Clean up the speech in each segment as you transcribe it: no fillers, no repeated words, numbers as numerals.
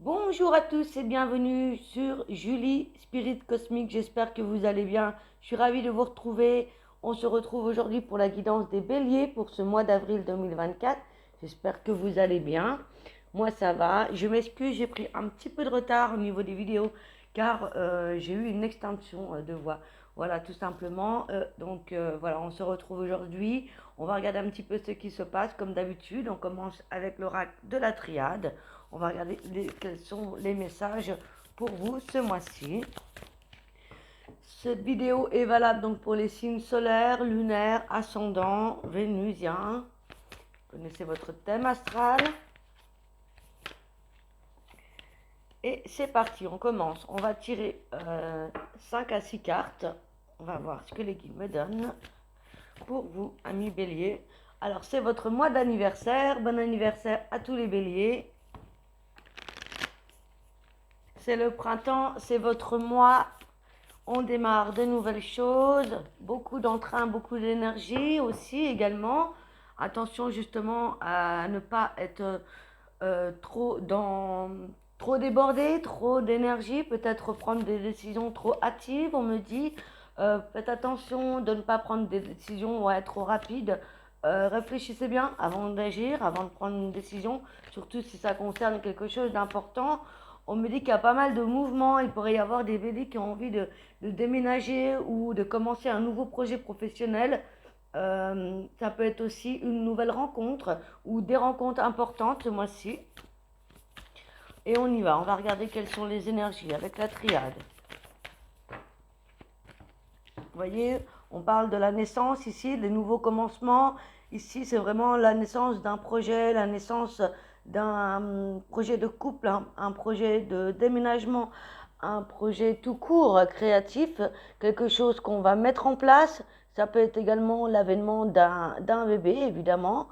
Bonjour à tous et bienvenue sur Julie Spirit Cosmique. J'espère que vous allez bien. Je suis ravie de vous retrouver. On se retrouve aujourd'hui pour la guidance des béliers pour ce mois d'avril 2024. J'espère que vous allez bien. Moi, ça va. Je m'excuse, j'ai pris un petit peu de retard au niveau des vidéos car j'ai eu une extinction de voix. Voilà, tout simplement. Voilà, on se retrouve aujourd'hui. On va regarder un petit peu ce qui se passe comme d'habitude. On commence avec l'oracle de la triade. On va regarder quels sont les messages pour vous ce mois-ci. Cette vidéo est valable donc pour les signes solaires, lunaires, ascendants, vénusiens. Connaissez votre thème astral. Et c'est parti, on commence. On va tirer 5 à 6 cartes. On va voir ce que les guides me donnent pour vous, amis béliers. Alors, c'est votre mois d'anniversaire. Bon anniversaire à tous les béliers. C'est le printemps, c'est votre mois. On démarre de nouvelles choses. Beaucoup d'entrain, beaucoup d'énergie aussi également. Attention justement à ne pas être trop débordé, trop d'énergie, peut-être prendre des décisions trop hâtives, on me dit. Faites attention de ne pas prendre des décisions trop rapides. Réfléchissez bien avant d'agir, avant de prendre une décision, surtout si ça concerne quelque chose d'important. On me dit qu'il y a pas mal de mouvements, il pourrait y avoir des béliers qui ont envie de déménager ou de commencer un nouveau projet professionnel. Ça peut être aussi une nouvelle rencontre ou des rencontres importantes ce mois-ci. Et on y va, on va regarder quelles sont les énergies avec la triade. Vous voyez, on parle de la naissance ici, des nouveaux commencements. Ici, c'est vraiment la naissance d'un projet, la naissance d'un projet de couple, un projet de déménagement, un projet tout court, créatif, quelque chose qu'on va mettre en place. Ça peut être également l'avènement d'un bébé, évidemment,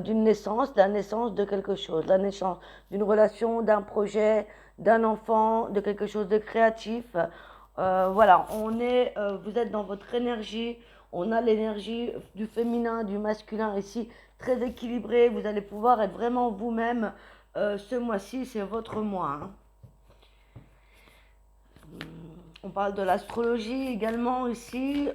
d'une naissance, de la naissance de quelque chose, la naissance d'une relation, d'un projet, d'un enfant, de quelque chose de créatif. Voilà, vous êtes dans votre énergie. On a l'énergie du féminin, du masculin ici, très équilibrée. Vous allez pouvoir être vraiment vous-même. Ce mois-ci, c'est votre mois. On parle de l'astrologie également ici.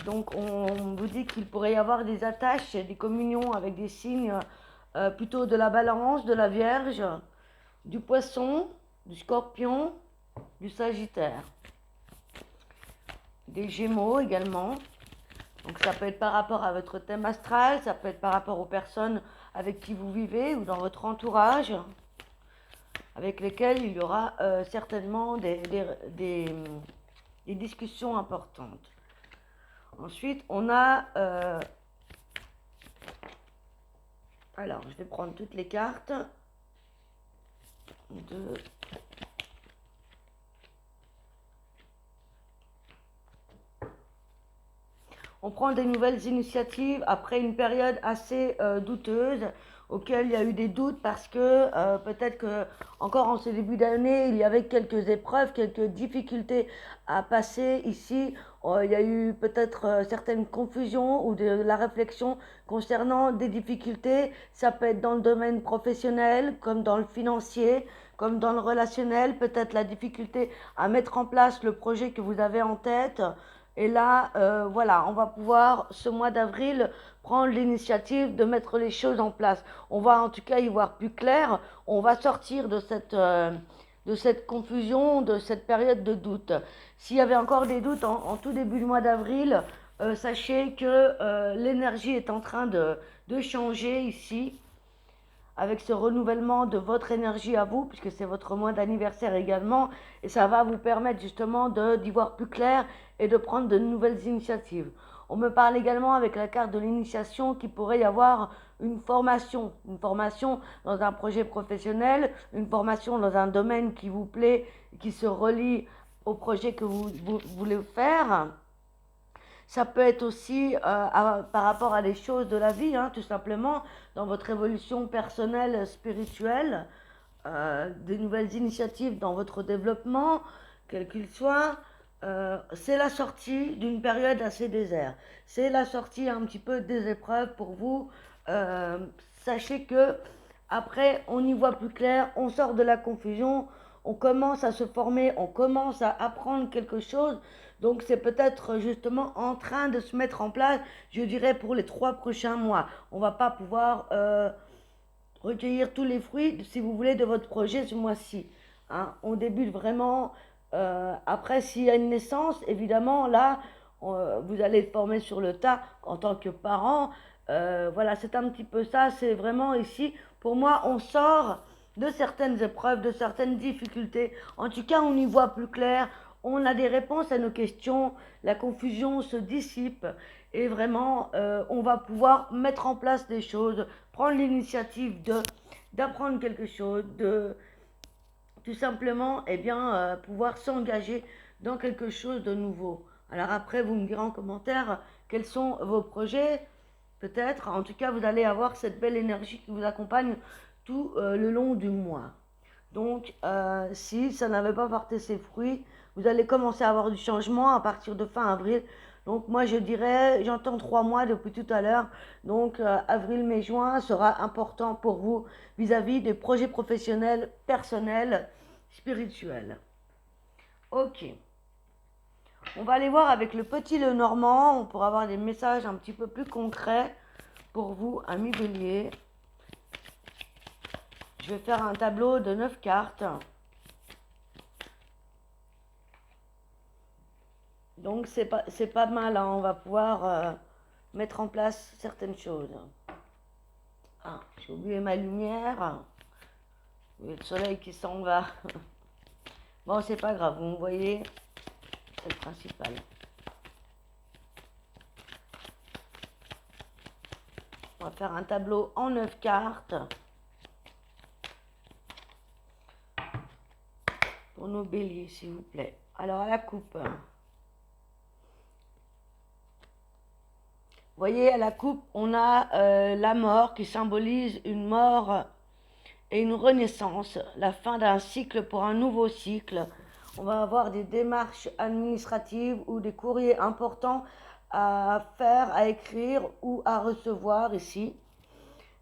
Donc, on vous dit qu'il pourrait y avoir des attaches, des communions avec des signes plutôt de la balance, de la vierge, du poisson, du scorpion, du sagittaire. Des gémeaux également. Donc ça peut être par rapport à votre thème astral, ça peut être par rapport aux personnes avec qui vous vivez ou dans votre entourage, avec lesquelles il y aura certainement des discussions importantes. Ensuite, on a... alors, je vais prendre toutes les cartes. On prend des nouvelles initiatives après une période assez douteuse, auquel il y a eu des doutes parce que peut-être que encore en ce début d'année, il y avait quelques épreuves, quelques difficultés à passer ici. Il y a eu peut-être certaines confusions ou de la réflexion concernant des difficultés. Ça peut être dans le domaine professionnel, comme dans le financier, comme dans le relationnel, peut-être la difficulté à mettre en place le projet que vous avez en tête. Et là, voilà, on va pouvoir, ce mois d'avril, prendre l'initiative de mettre les choses en place. On va en tout cas y voir plus clair. On va sortir de cette confusion, de cette période de doute. S'il y avait encore des doutes en tout début du mois d'avril, sachez que l'énergie est en train de changer ici, avec ce renouvellement de votre énergie à vous, puisque c'est votre mois d'anniversaire également, et ça va vous permettre justement d'y voir plus clair et de prendre de nouvelles initiatives. On me parle également avec la carte de l'initiation qu'il pourrait y avoir une formation dans un projet professionnel, une formation dans un domaine qui vous plaît, qui se relie au projet que vous voulez faire. Ça peut être aussi par rapport à des choses de la vie, tout simplement, dans votre évolution personnelle, spirituelle, des nouvelles initiatives dans votre développement, quel qu'il soit. C'est la sortie d'une période assez déserte. C'est la sortie un petit peu des épreuves pour vous. Sachez que Après, on y voit plus clair, on sort de la confusion, on commence à se former, on commence à apprendre quelque chose. Donc c'est peut-être justement en train de se mettre en place, je dirais, pour les 3 prochains mois. On ne va pas pouvoir recueillir tous les fruits, si vous voulez, de votre projet ce mois-ci. Hein. On débute vraiment. Après, s'il y a une naissance, évidemment, là, vous allez être formé sur le tas en tant que parent. Voilà, c'est un petit peu ça. C'est vraiment ici, pour moi, on sort de certaines épreuves, de certaines difficultés. En tout cas, on y voit plus clair. On a des réponses à nos questions. La confusion se dissipe. Et vraiment, on va pouvoir mettre en place des choses, prendre l'initiative d'apprendre quelque chose, de tout simplement pouvoir s'engager dans quelque chose de nouveau. Alors après, vous me direz en commentaire quels sont vos projets, peut-être. En tout cas, vous allez avoir cette belle énergie qui vous accompagne tout le long du mois. Donc, si ça n'avait pas porté ses fruits, vous allez commencer à avoir du changement à partir de fin avril. Donc, moi, je dirais, j'entends 3 mois depuis tout à l'heure. Donc, avril, mai, juin sera important pour vous vis-à-vis des projets professionnels, personnels, spirituels. Ok. On va aller voir avec le petit Lenormand. On pourra avoir des messages un petit peu plus concrets pour vous, amis Bélier. Je vais faire un tableau de 9 cartes. Donc c'est pas mal, hein. On va pouvoir mettre en place certaines choses. Ah, j'ai oublié ma lumière. Le soleil qui s'en va. Bon, c'est pas grave, vous me voyez, c'est le principal. On va faire un tableau en 9 cartes. Pour nos béliers, s'il vous plaît. Alors, à la coupe. Vous voyez, à la coupe, on a la mort qui symbolise une mort et une renaissance, la fin d'un cycle pour un nouveau cycle. On va avoir des démarches administratives ou des courriers importants à faire, à écrire ou à recevoir ici.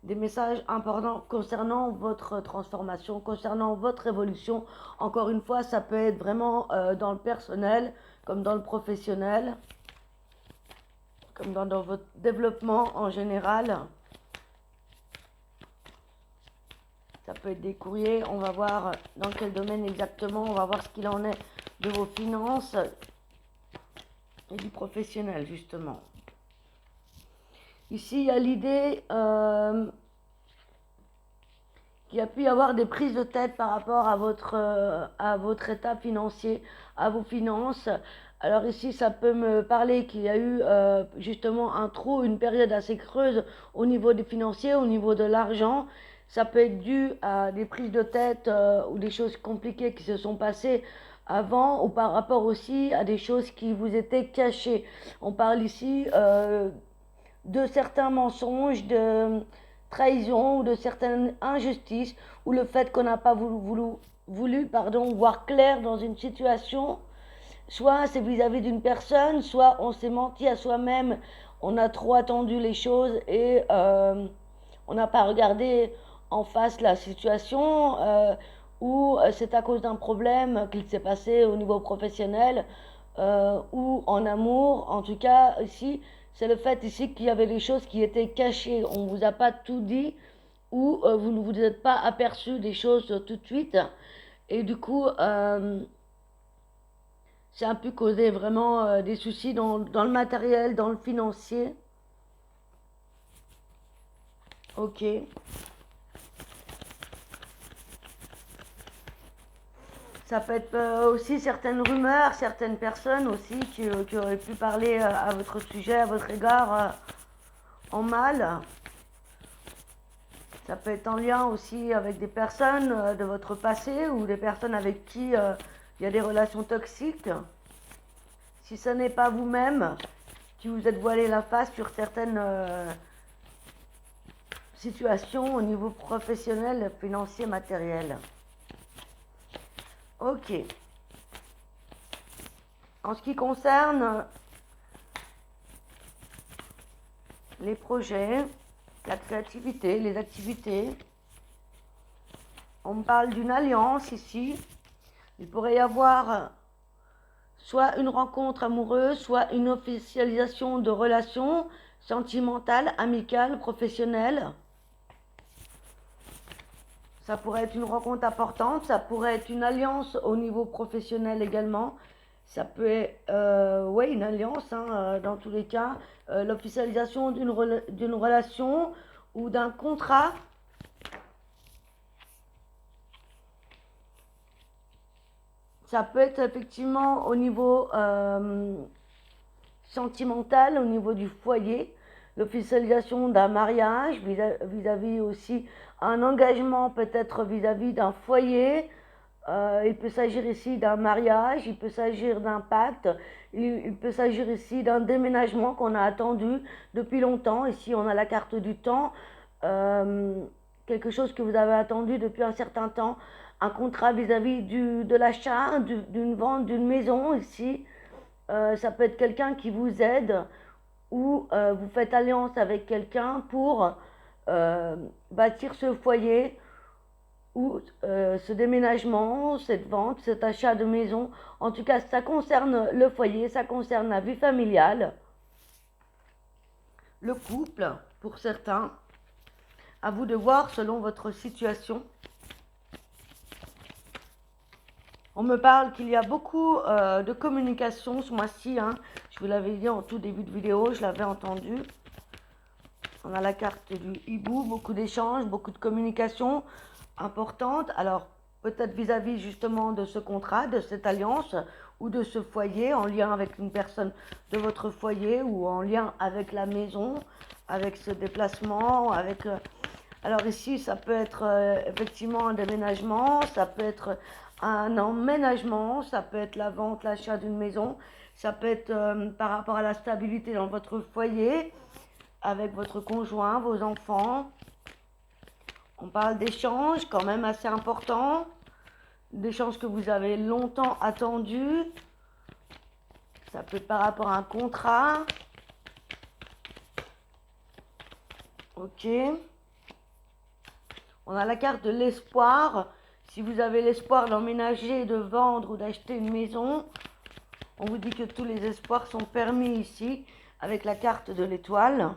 Des messages importants concernant votre transformation, concernant votre évolution. Encore une fois, ça peut être vraiment dans le personnel comme dans le professionnel, comme dans votre développement en général. Ça peut être des courriers, on va voir dans quel domaine exactement, on va voir ce qu'il en est de vos finances et du professionnel justement. Ici, il y a l'idée qu'il y a pu y avoir des prises de tête par rapport à votre état financier, à vos finances. Alors ici, ça peut me parler qu'il y a eu justement un trou, une période assez creuse au niveau des financiers, au niveau de l'argent. Ça peut être dû à des prises de tête ou des choses compliquées qui se sont passées avant ou par rapport aussi à des choses qui vous étaient cachées. On parle ici de certains mensonges, de trahison ou de certaines injustices ou le fait qu'on n'a pas voulu voir clair dans une situation. Soit c'est vis-à-vis d'une personne, soit on s'est menti à soi-même, on a trop attendu les choses et on n'a pas regardé en face la situation ou c'est à cause d'un problème qu'il s'est passé au niveau professionnel ou en amour. En tout cas, ici, c'est le fait ici qu'il y avait des choses qui étaient cachées. On ne vous a pas tout dit ou vous ne vous êtes pas aperçu des choses tout de suite. Et du coup, ça a pu causer vraiment des soucis dans le matériel, dans le financier. Ok. Ça peut être aussi certaines rumeurs, certaines personnes aussi qui auraient pu parler à votre sujet, à votre égard en mal. Ça peut être en lien aussi avec des personnes de votre passé ou des personnes avec qui il y a des relations toxiques. Si ce n'est pas vous-même qui vous êtes voilé la face sur certaines situations au niveau professionnel, financier, matériel. Ok. En ce qui concerne les projets, la créativité, les activités, On me parle d'une alliance ici. Il pourrait y avoir soit une rencontre amoureuse, soit une officialisation de relations sentimentales, amicales, professionnelles. Ça pourrait être une rencontre importante, ça pourrait être une alliance au niveau professionnel également. Ça peut être ouais, une alliance, hein, dans tous les cas. L'officialisation d'une relation ou d'un contrat. Ça peut être effectivement au niveau sentimental, au niveau du foyer, l'officialisation d'un mariage, vis-à-vis aussi un engagement peut-être vis-à-vis d'un foyer. Il peut s'agir ici d'un mariage, il peut s'agir d'un pacte, il peut s'agir ici d'un déménagement qu'on a attendu depuis longtemps. Ici, on a la carte du temps, euh, quelque chose que vous avez attendu depuis un certain temps, un contrat vis-à-vis de l'achat, d'une vente d'une maison ici. Ça peut être quelqu'un qui vous aide ou vous faites alliance avec quelqu'un pour bâtir ce foyer ou ce déménagement, cette vente, cet achat de maison. En tout cas, ça concerne le foyer, ça concerne la vie familiale, le couple pour certains. À vous de voir selon votre situation. On me parle qu'il y a beaucoup de communication ce mois-ci, hein. Je vous l'avais dit en tout début de vidéo, je l'avais entendu. On a la carte du hibou, beaucoup d'échanges, beaucoup de communication importante. Alors, peut-être vis-à-vis justement de ce contrat, de cette alliance ou de ce foyer, en lien avec une personne de votre foyer ou en lien avec la maison, avec ce déplacement, avec... alors ici, ça peut être effectivement un déménagement, ça peut être un emménagement, ça peut être la vente, l'achat d'une maison, ça peut être par rapport à la stabilité dans votre foyer, avec votre conjoint, vos enfants. On parle d'échanges quand même assez importants, d'échanges que vous avez longtemps attendus. Ça peut être par rapport à un contrat. Ok. On a la carte de l'espoir. Si vous avez l'espoir d'emménager, de vendre ou d'acheter une maison, on vous dit que tous les espoirs sont permis ici avec la carte de l'étoile.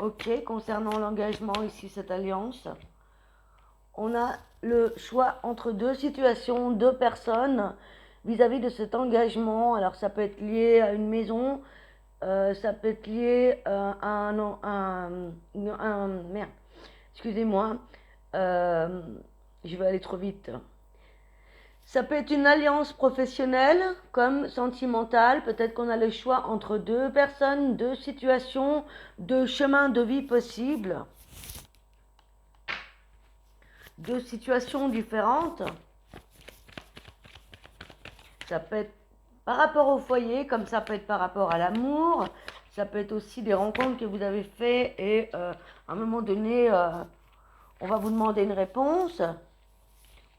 Ok, concernant l'engagement ici, cette alliance, on a le choix entre deux situations, deux personnes vis-à-vis de cet engagement. Alors ça peut être lié à une maison, ça peut être lié à merde, excusez-moi, je vais aller trop vite. Ça peut être une alliance professionnelle comme sentimentale. Peut-être qu'on a le choix entre deux personnes, deux situations, deux chemins de vie possibles. Deux situations différentes. Ça peut être par rapport au foyer, comme ça peut être par rapport à l'amour. Ça peut être aussi des rencontres que vous avez faites et à un moment donné, on va vous demander une réponse.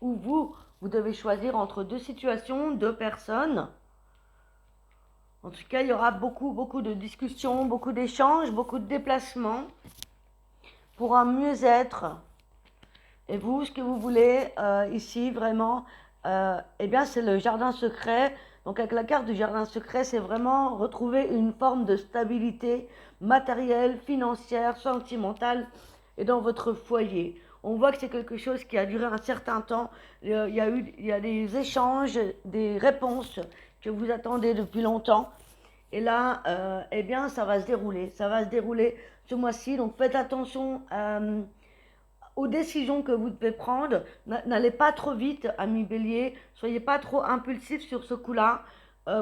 Ou vous devez choisir entre deux situations, deux personnes. En tout cas, il y aura beaucoup de discussions, beaucoup d'échanges, beaucoup de déplacements pour un mieux-être. Et vous, ce que vous voulez ici, vraiment, eh bien, c'est le jardin secret. Donc, avec la carte du jardin secret, c'est vraiment retrouver une forme de stabilité matérielle, financière, sentimentale et dans votre foyer. On voit que c'est quelque chose qui a duré un certain temps. Il y a des échanges, des réponses que vous attendez depuis longtemps. Et là, eh bien, ça va se dérouler. Ça va se dérouler ce mois-ci. Donc, faites attention aux décisions que vous devez prendre. N'allez pas trop vite, ami Bélier. Soyez pas trop impulsif sur ce coup-là.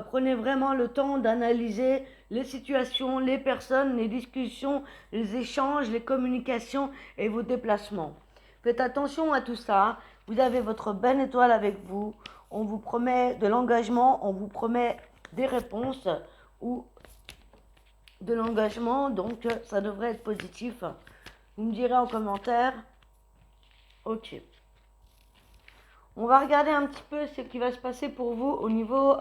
Prenez vraiment le temps d'analyser les situations, les personnes, les discussions, les échanges, les communications et vos déplacements. Faites attention à tout ça. Vous avez votre belle étoile avec vous. On vous promet de l'engagement, on vous promet des réponses ou de l'engagement. Donc, ça devrait être positif. Vous me direz en commentaire. Ok. On va regarder un petit peu ce qui va se passer pour vous au niveau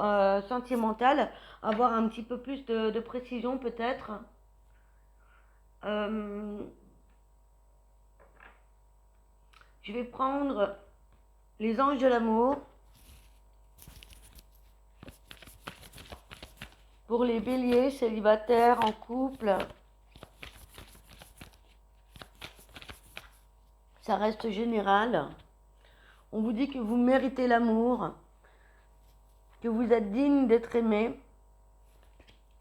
sentimental. Avoir un petit peu plus de précision peut-être. Je vais prendre les anges de l'amour pour les béliers, célibataires, en couple. Ça reste général. On vous dit que vous méritez l'amour, que vous êtes digne d'être aimé.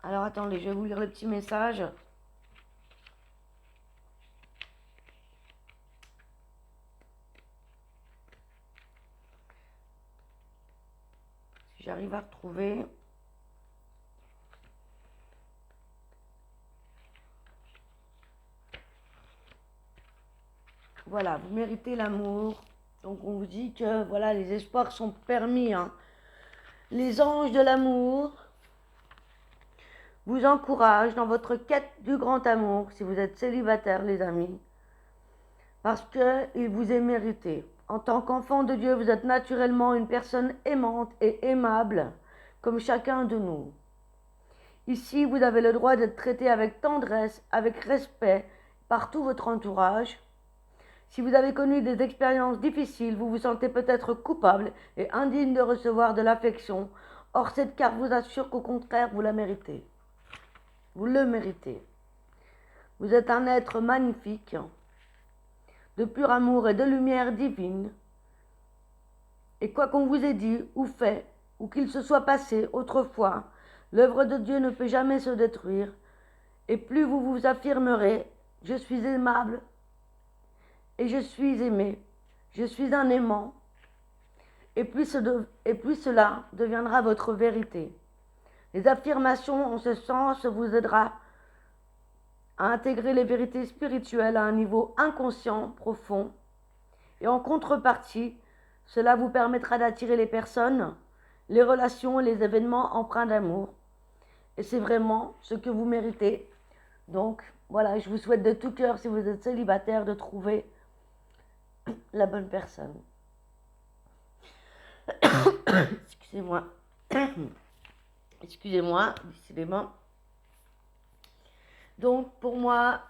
Alors attendez, je vais vous lire le petit message. Si j'arrive à retrouver. Voilà, vous méritez l'amour. Donc on vous dit que voilà, les espoirs sont permis. Les anges de l'amour vous encouragent dans votre quête du grand amour, si vous êtes célibataire, les amis, parce qu'il vous est mérité. En tant qu'enfant de Dieu, vous êtes naturellement une personne aimante et aimable, comme chacun de nous. Ici, vous avez le droit d'être traité avec tendresse, avec respect, par tout votre entourage. Si vous avez connu des expériences difficiles, vous vous sentez peut-être coupable et indigne de recevoir de l'affection. Or, cette carte vous assure qu'au contraire, vous la méritez. Vous le méritez. Vous êtes un être magnifique, de pur amour et de lumière divine. Et quoi qu'on vous ait dit ou fait, ou qu'il se soit passé autrefois, l'œuvre de Dieu ne peut jamais se détruire. Et plus vous vous affirmerez, je suis aimable et je suis aimé, je suis un aimant, et plus cela deviendra votre vérité. Les affirmations en ce sens vous aidera à intégrer les vérités spirituelles à un niveau inconscient, profond, et en contrepartie, cela vous permettra d'attirer les personnes, les relations et les événements empreints d'amour. Et c'est vraiment ce que vous méritez. Donc, voilà, je vous souhaite de tout cœur, si vous êtes célibataire, de trouver la bonne personne. Excusez-moi. Excusez-moi, décidément. Donc, pour moi,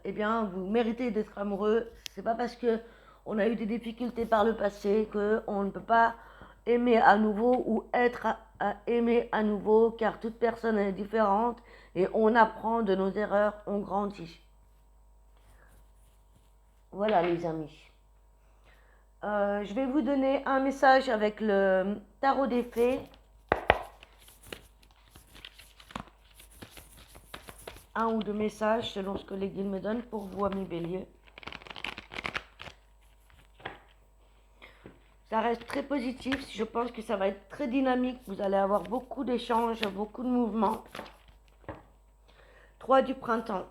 eh bien, vous méritez d'être amoureux. C'est pas parce que on a eu des difficultés par le passé qu'on ne peut pas aimer à nouveau ou être à aimer à nouveau, car toute personne est différente et on apprend de nos erreurs, on grandit. Voilà, les amis. Je vais vous donner un message avec le tarot des fées. Un ou deux messages selon ce que les guides me donnent pour vous, amis béliers. Ça reste très positif. Je pense que ça va être très dynamique. Vous allez avoir beaucoup d'échanges, beaucoup de mouvements. 3 du printemps.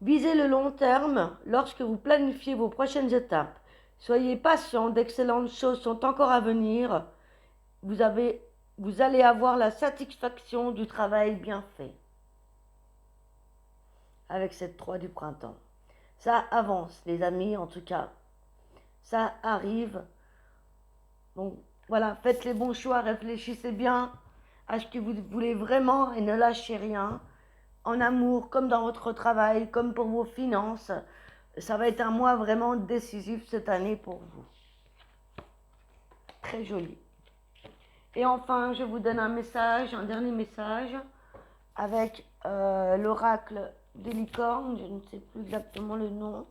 Visez le long terme lorsque vous planifiez vos prochaines étapes. Soyez patient, d'excellentes choses sont encore à venir. Vous allez avoir la satisfaction du travail bien fait. Avec cette 3 du printemps. Ça avance, les amis, en tout cas. Ça arrive. Donc, voilà, faites les bons choix, réfléchissez bien à ce que vous voulez vraiment et ne lâchez rien. En amour, comme dans votre travail, comme pour vos finances. Ça va être un mois vraiment décisif cette année pour vous. Très joli. Et enfin, je vous donne un message, un dernier message, avec l'oracle des licornes. Je ne sais plus exactement le nom.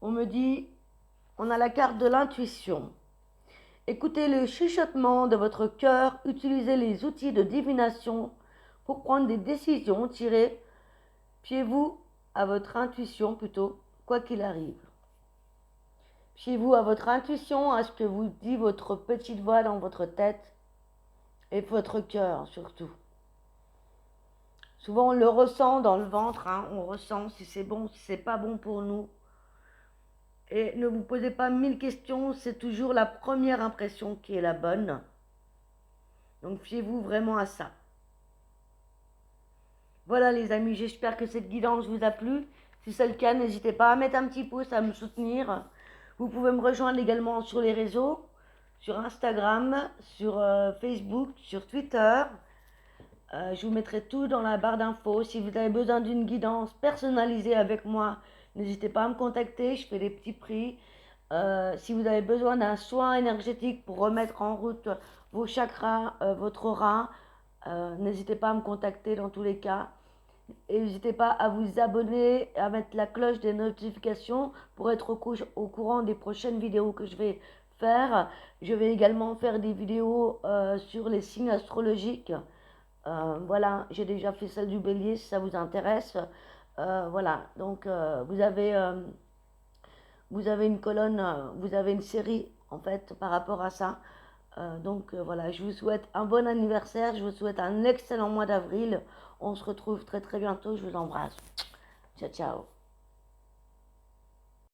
On me dit, on a la carte de l'intuition. Écoutez le chuchotement de votre cœur, utilisez les outils de divination pour prendre des décisions, fiez-vous à votre intuition plutôt, quoi qu'il arrive. Fiez-vous à votre intuition, à ce que vous dit votre petite voix dans votre tête et votre cœur surtout. Souvent on le ressent dans le ventre, on ressent si c'est bon, si c'est pas bon pour nous. Et ne vous posez pas 1000 questions, c'est toujours la première impression qui est la bonne. Donc fiez-vous vraiment à ça. Voilà les amis, j'espère que cette guidance vous a plu. Si c'est le cas, n'hésitez pas à mettre un petit pouce, à me soutenir. Vous pouvez me rejoindre également sur les réseaux, sur Instagram, sur Facebook, sur Twitter. Je vous mettrai tout dans la barre d'infos. Si vous avez besoin d'une guidance personnalisée avec moi, n'hésitez pas à me contacter. Je fais des petits prix. Si vous avez besoin d'un soin énergétique pour remettre en route vos chakras, votre aura, n'hésitez pas à me contacter dans tous les cas. Et n'hésitez pas à vous abonner, à mettre la cloche des notifications pour être au courant des prochaines vidéos que je vais faire. Je vais également faire des vidéos sur les signes astrologiques. Voilà, j'ai déjà fait celle du bélier si ça vous intéresse. Voilà, donc vous avez une colonne, vous avez une série en fait par rapport à ça. Voilà, je vous souhaite un bon anniversaire, je vous souhaite un excellent mois d'avril. On se retrouve très très bientôt, je vous embrasse. Ciao ciao.